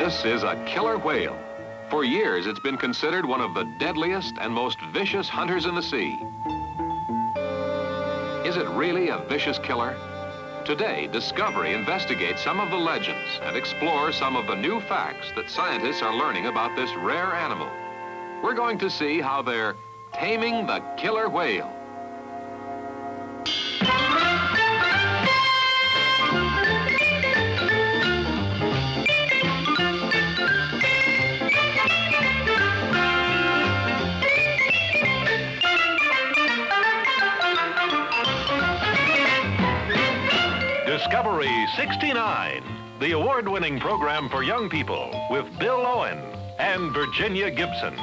This is a killer whale. For years, it's been considered one of the deadliest and most vicious hunters in the sea. Is it really a vicious killer? Today, Discovery investigates some of the legends and explores some of the new facts that scientists are learning about this rare animal. We're going to see how they're taming the killer whale. Discovery 69, the award-winning program for young people with Bill Owen and Virginia Gibson.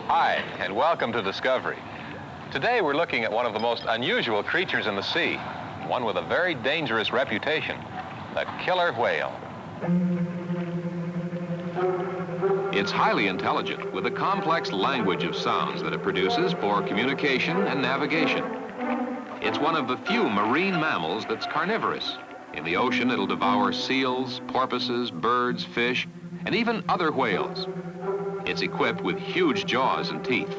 Hi, and welcome to Discovery. Today we're looking at one of the most unusual creatures in the sea, one with a very dangerous reputation, the killer whale. It's highly intelligent, with a complex language of sounds that it produces for communication and navigation. It's one of the few marine mammals that's carnivorous. In the ocean, it'll devour seals, porpoises, birds, fish, and even other whales. It's equipped with huge jaws and teeth.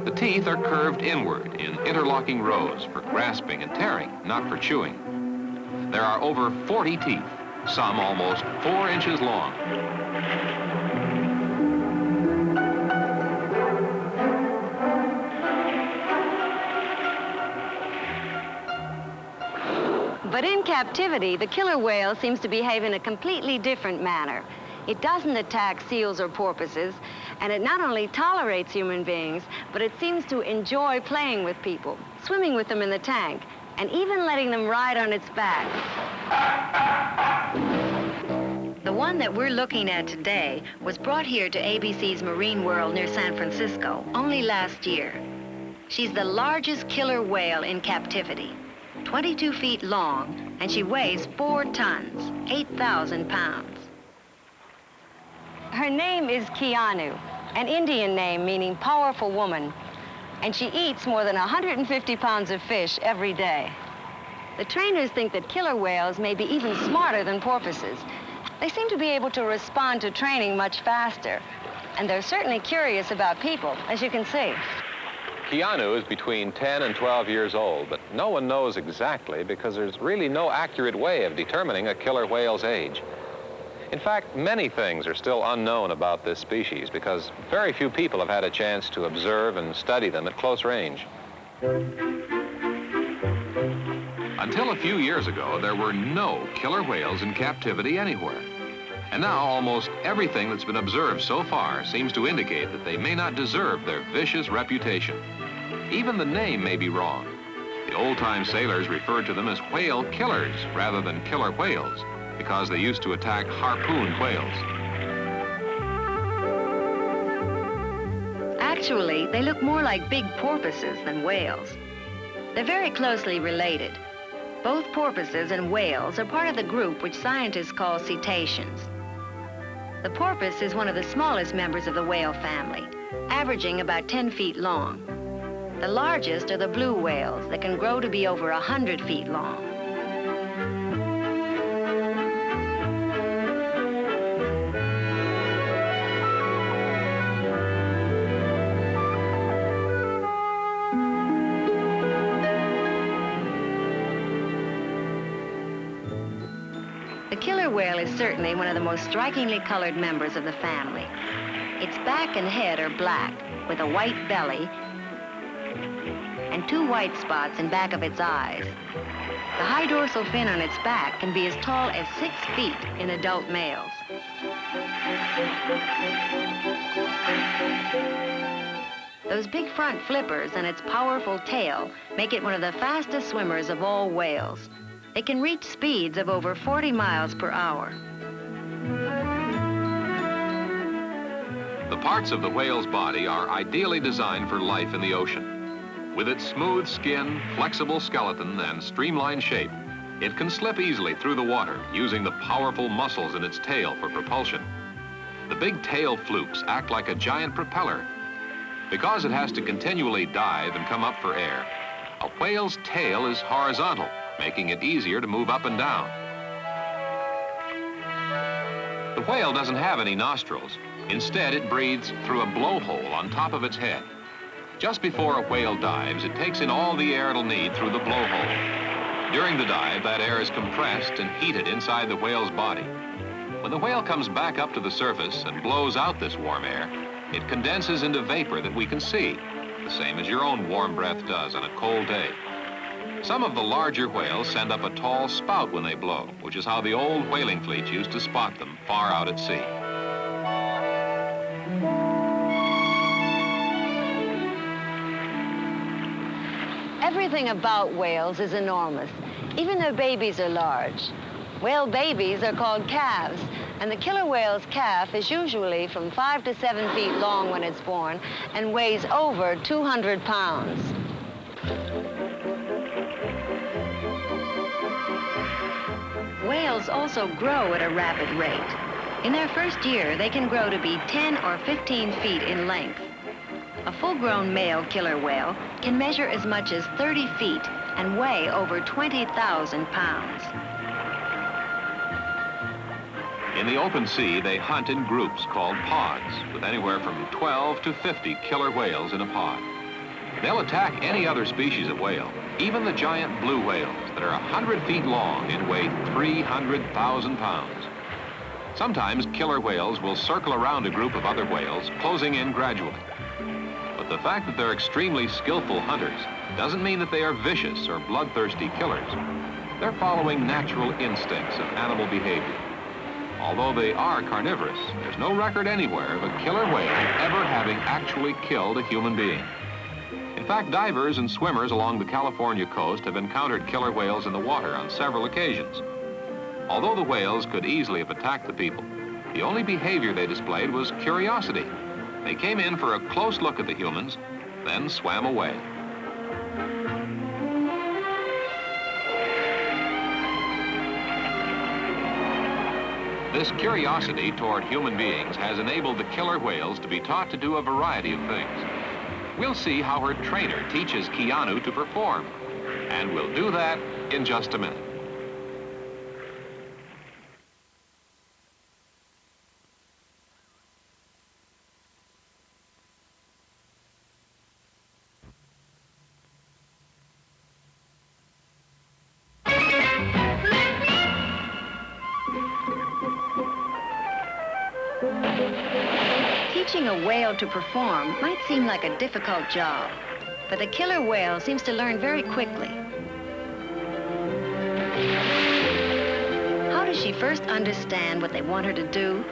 The teeth are curved inward in interlocking rows for grasping and tearing, not for chewing. There are over 40 teeth, some almost 4 inches long. But in captivity, the killer whale seems to behave in a completely different manner. It doesn't attack seals or porpoises, and it not only tolerates human beings, but it seems to enjoy playing with people, swimming with them in the tank, and even letting them ride on its back. The one that we're looking at today was brought here to ABC's Marine World near San Francisco only last year. She's the largest killer whale in captivity, 22 feet long, and she weighs 4 tons, 8,000 pounds. Her name is Keanu, an Indian name meaning powerful woman, and she eats more than 150 pounds of fish every day. The trainers think that killer whales may be even smarter than porpoises. They seem to be able to respond to training much faster, and they're certainly curious about people, as you can see. Keanu is between 10 and 12 years old, but no one knows exactly because there's really no accurate way of determining a killer whale's age. In fact, many things are still unknown about this species because very few people have had a chance to observe and study them at close range. Until a few years ago, there were no killer whales in captivity anywhere. And now almost everything that's been observed so far seems to indicate that they may not deserve their vicious reputation. Even the name may be wrong. The old-time sailors referred to them as whale killers rather than killer whales, because they used to attack harpoon whales. Actually, they look more like big porpoises than whales. They're very closely related. Both porpoises and whales are part of the group which scientists call cetaceans. The porpoise is one of the smallest members of the whale family, averaging about 10 feet long. The largest are the blue whales that can grow to be over 100 feet long. The killer whale is certainly one of the most strikingly colored members of the family. Its back and head are black, with a white belly and 2 white spots in back of its eyes. The high dorsal fin on its back can be as tall as 6 feet in adult males. Those big front flippers and its powerful tail make it one of the fastest swimmers of all whales. They can reach speeds of over 40 miles per hour. The parts of the whale's body are ideally designed for life in the ocean. With its smooth skin, flexible skeleton, and streamlined shape, It can slip easily through the water using the powerful muscles in its tail for propulsion. The big tail flukes act like a giant propeller. Because it has to continually dive and come up for air, a whale's tail is horizontal, making it easier to move up and down. The whale doesn't have any nostrils. Instead, it breathes through a blowhole on top of its head. Just before a whale dives, it takes in all the air it'll need through the blowhole. During the dive, that air is compressed and heated inside the whale's body. When the whale comes back up to the surface and blows out this warm air, it condenses into vapor that we can see, the same as your own warm breath does on a cold day. Some of the larger whales send up a tall spout when they blow, which is how the old whaling fleets used to spot them far out at sea. Everything about whales is enormous. Even their babies are large. Whale babies are called calves, and the killer whale's calf is usually from 5 to 7 feet long when it's born and weighs over 200 pounds. Whales also grow at a rapid rate. In their first year, they can grow to be 10 or 15 feet in length. A full-grown male killer whale can measure as much as 30 feet and weigh over 20,000 pounds. In the open sea, they hunt in groups called pods, with anywhere from 12 to 50 killer whales in a pod. They'll attack any other species of whale, even the giant blue whales that are 100 feet long and weigh 300,000 pounds. Sometimes killer whales will circle around a group of other whales, closing in gradually. But the fact that they're extremely skillful hunters doesn't mean that they are vicious or bloodthirsty killers. They're following natural instincts of animal behavior. Although they are carnivorous, there's no record anywhere of a killer whale ever having actually killed a human being. In fact, divers and swimmers along the California coast have encountered killer whales in the water on several occasions. Although the whales could easily have attacked the people, the only behavior they displayed was curiosity. They came in for a close look at the humans, then swam away. This curiosity toward human beings has enabled the killer whales to be taught to do a variety of things. We'll see how her trainer teaches Keanu to perform, and we'll do that in just a minute. Teaching a whale to perform might seem like a difficult job, but the killer whale seems to learn very quickly. How does she first understand what they want her to do?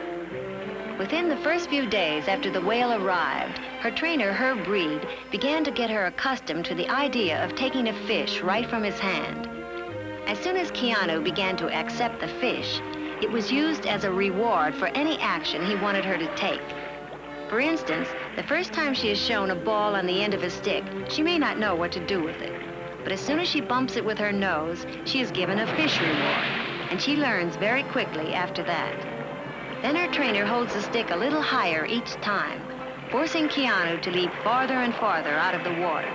Within the first few days after the whale arrived, her trainer, Herb Reed, began to get her accustomed to the idea of taking a fish right from his hand. As soon as Keanu began to accept the fish, it was used as a reward for any action he wanted her to take. For instance, the first time she is shown a ball on the end of a stick, she may not know what to do with it. But as soon as she bumps it with her nose, she is given a fish reward, and she learns very quickly after that. Then her trainer holds the stick a little higher each time, forcing Keanu to leap farther and farther out of the water.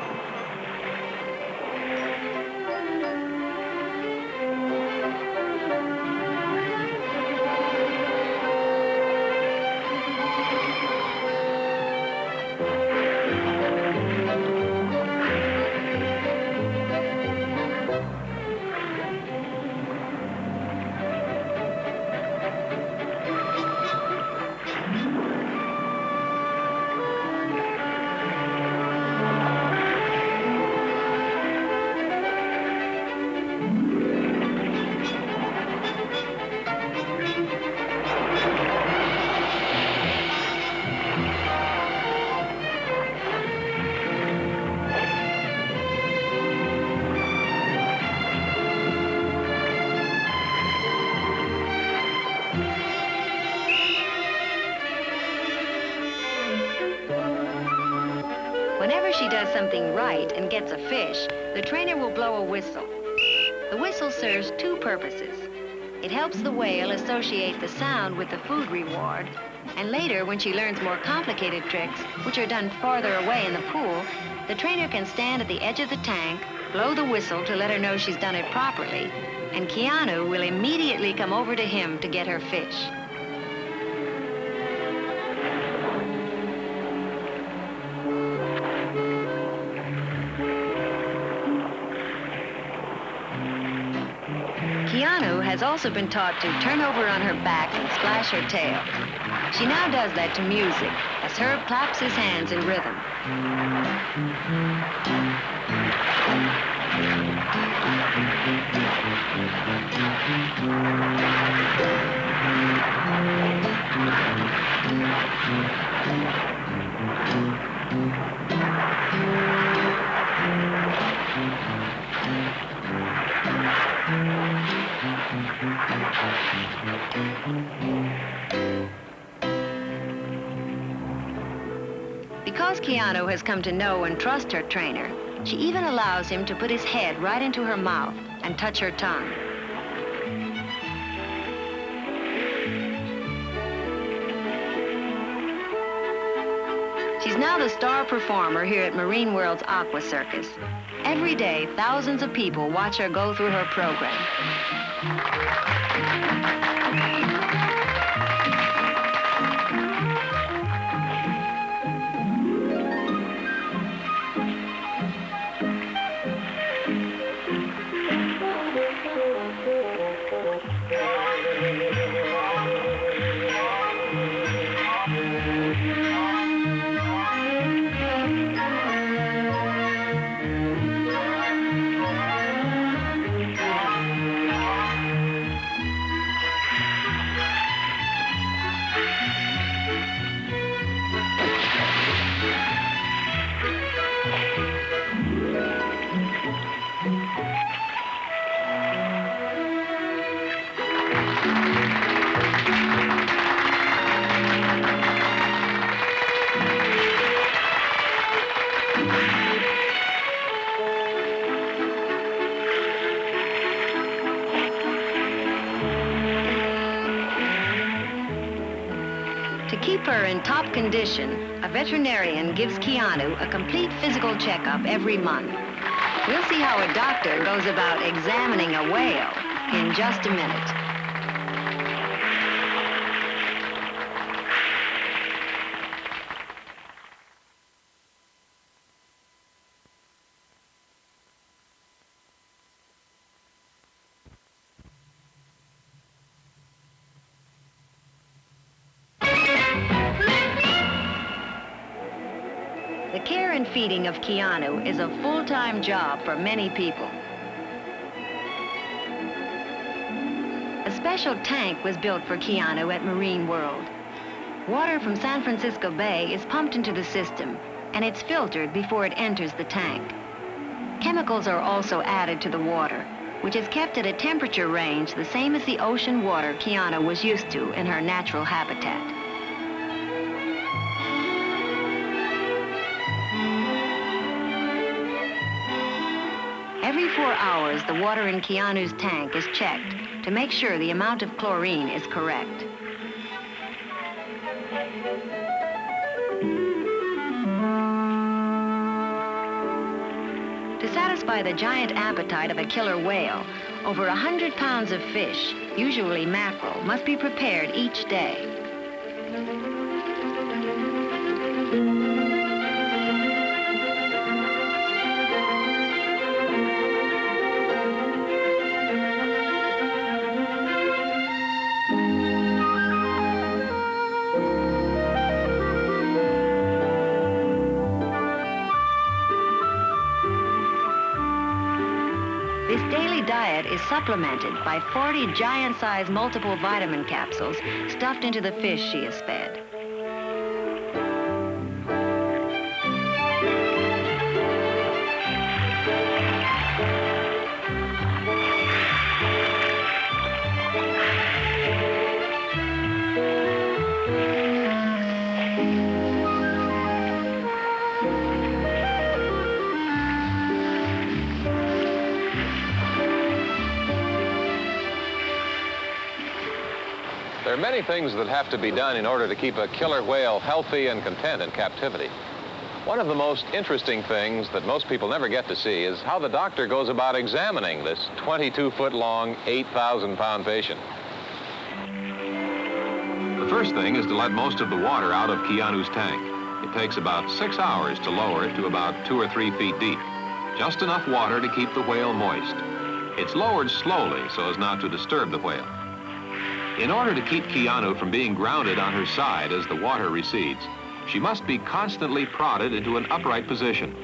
Whenever she does something right and gets a fish, the trainer will blow a whistle. The whistle serves two purposes. It helps the whale associate the sound with the food reward, and later, when she learns more complicated tricks, which are done farther away in the pool, the trainer can stand at the edge of the tank, blow the whistle to let her know she's done it properly, and Keanu will immediately come over to him to get her fish. Keanu has also been taught to turn over on her back and splash her tail. She now does that to music as Herb claps his hands in rhythm. Because Keanu has come to know and trust her trainer, she even allows him to put his head right into her mouth and touch her tongue. She's now the star performer here at Marine World's Aqua Circus. Every day, thousands of people watch her go through her program. To keep her in top condition, a veterinarian gives Keanu a complete physical checkup every month. We'll see how a doctor goes about examining a whale in just a minute. The care and feeding of Keanu is a full-time job for many people. A special tank was built for Keanu at Marine World. Water from San Francisco Bay is pumped into the system, and it's filtered before it enters the tank. Chemicals are also added to the water, which is kept at a temperature range the same as the ocean water Keanu was used to in her natural habitat. Every 4 hours, the water in Keanu's tank is checked to make sure the amount of chlorine is correct. To satisfy the giant appetite of a killer whale, over 100 pounds of fish, usually mackerel, must be prepared each day. This daily diet is supplemented by 40 giant-sized multiple vitamin capsules stuffed into the fish she is fed. There are many things that have to be done in order to keep a killer whale healthy and content in captivity. One of the most interesting things that most people never get to see is how the doctor goes about examining this 22-foot-long, 8,000-pound patient. The first thing is to let most of the water out of Keanu's tank. It takes about 6 hours to lower it to about 2 or 3 feet deep. Just enough water to keep the whale moist. It's lowered slowly so as not to disturb the whale. In order to keep Keanu from being grounded on her side as the water recedes, she must be constantly prodded into an upright position.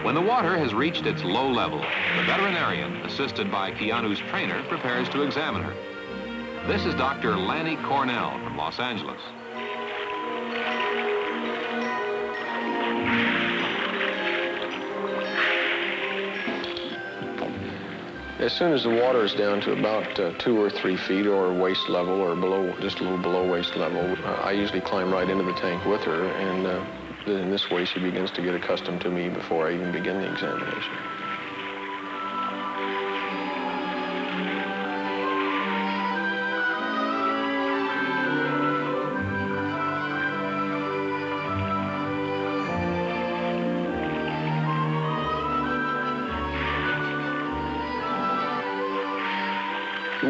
When the water has reached its low level, the veterinarian, assisted by Keanu's trainer, prepares to examine her. This is Dr. Lanny Cornell from Los Angeles. As soon as the water is down to about 2 or 3 feet or waist level or below, just a little below waist level, I usually climb right into the tank with her, and in this way she begins to get accustomed to me before I even begin the examination.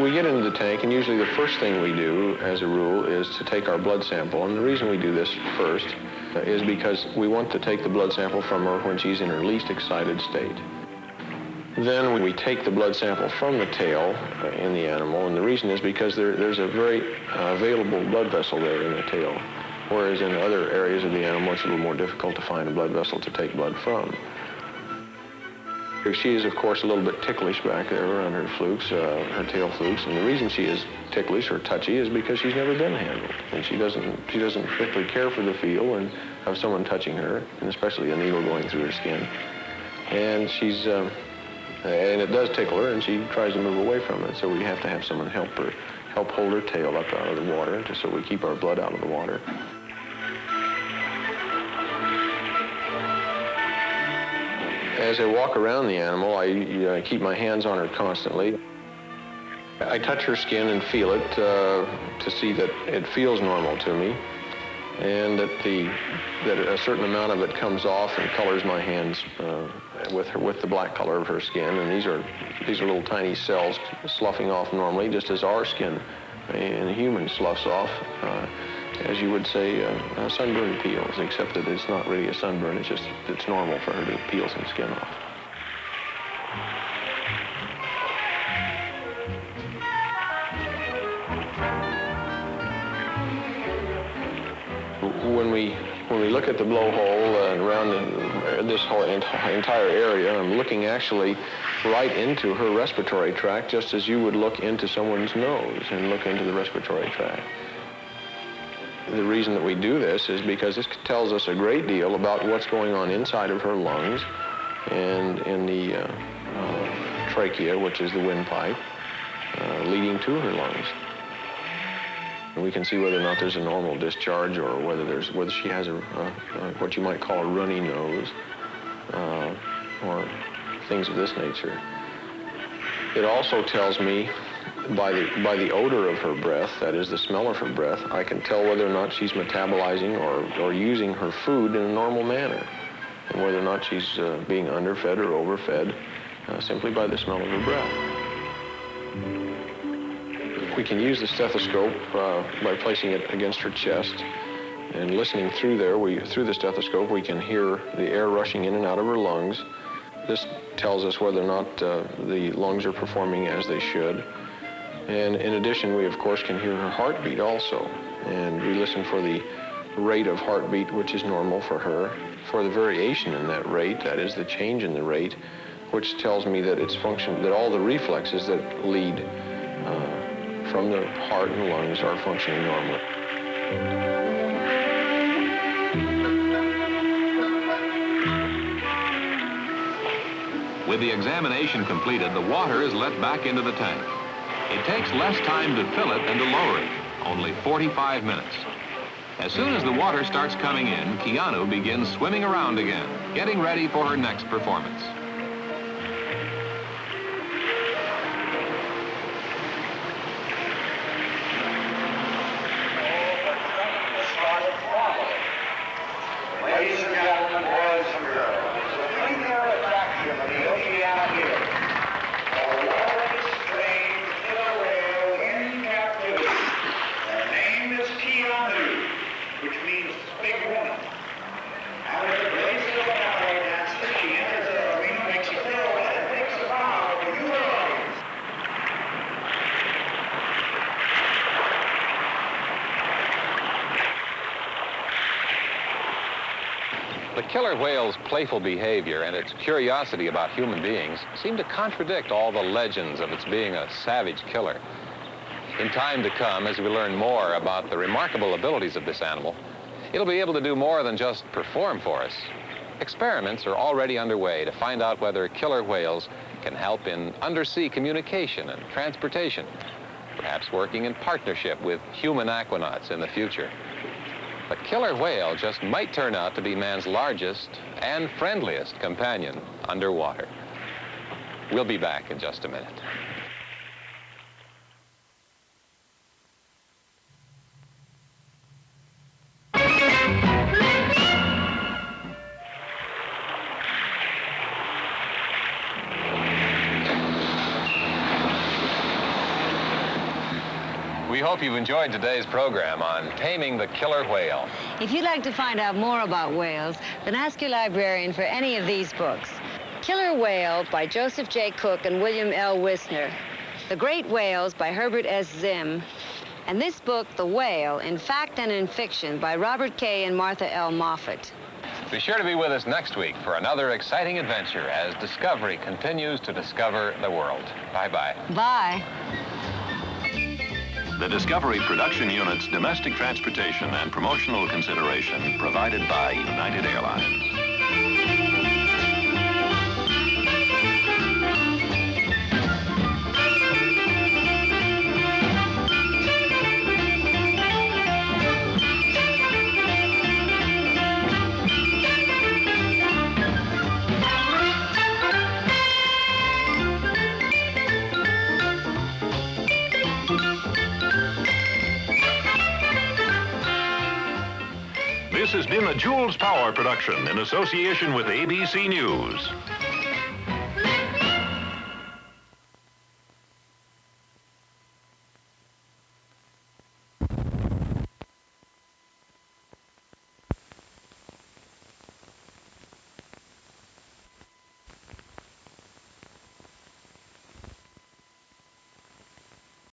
We get into the tank, and usually the first thing we do, as a rule, is to take our blood sample. And the reason we do this first is because we want to take the blood sample from her when she's in her least excited state. Then we take the blood sample from the tail in the animal, and the reason is because there's a very available blood vessel there in the tail, whereas in other areas of the animal it's a little more difficult to find a blood vessel to take blood from. She is, of course, a little bit ticklish back there around her flukes, her tail flukes, and the reason she is ticklish or touchy is because she's never been handled, and she doesn't particularly care for the feel and of someone touching her, and especially a needle going through her skin. And and it does tickle her, and she tries to move away from it. So we have to have someone help hold her tail up out of the water, just so we keep our blood out of the water. As I walk around the animal, I keep my hands on her constantly. I touch her skin and feel it to see that it feels normal to me, and that a certain amount of it comes off and colors my hands with the black color of her skin. And these are little tiny cells sloughing off normally, just as our skin in a human sloughs off, as you would say, sunburn peels, except that it's not really a sunburn. It's normal for her to peel some skin off. When we look at the blowhole and around this whole entire area, I'm looking actually right into her respiratory tract, just as you would look into someone's nose and look into the respiratory tract. The reason that we do this is because this tells us a great deal about what's going on inside of her lungs and in the trachea, which is the windpipe, leading to her lungs. And we can see whether or not there's a normal discharge, or whether she has what you might call a runny nose, or things of this nature. It also tells me by the odor of her breath, that is the smell of her breath, I can tell whether or not she's metabolizing or using her food in a normal manner, and whether or not she's being underfed or overfed simply by the smell of her breath. We can use the stethoscope by placing it against her chest, and listening through there, through the stethoscope, we can hear the air rushing in and out of her lungs. This tells us whether or not the lungs are performing as they should. And in addition, we of course can hear her heartbeat also. And we listen for the rate of heartbeat, which is normal for her, for the variation in that rate, that is the change in the rate, which tells me that that all the reflexes that lead from the heart and lungs are functioning normally. With the examination completed, the water is let back into the tank. It takes less time to fill it than to lower it, only 45 minutes. As soon as the water starts coming in, Keanu begins swimming around again, getting ready for her next performance. Ladies and gentlemen, boys and girls, the premier attraction of the Oceana here, a large, strange killer whale in captivity. Her name is Keanu, which means big woman. And with the grace of a ballet dancer, she enters the arena, makes a pirouette, and takes a bow for you audience. The killer whale's playful behavior and its curiosity about human beings seem to contradict all the legends of its being a savage killer. In time to come, as we learn more about the remarkable abilities of this animal, it'll be able to do more than just perform for us. Experiments are already underway to find out whether killer whales can help in undersea communication and transportation, perhaps working in partnership with human aquanauts in the future. The killer whale just might turn out to be man's largest and friendliest companion underwater. We'll be back in just a minute. We hope you've enjoyed today's program on Taming the Killer Whale. If you'd like to find out more about whales, then ask your librarian for any of these books. Killer Whale by Joseph J. Cook and William L. Wisner. The Great Whales by Herbert S. Zimm. And this book, The Whale, in Fact and in Fiction by Robert K. and Martha L. Moffat. Be sure to be with us next week for another exciting adventure as Discovery continues to discover the world. Bye-bye. Bye. The Discovery Production Unit's domestic transportation and promotional consideration provided by United Airlines. This has been a Jules Power production in association with ABC News.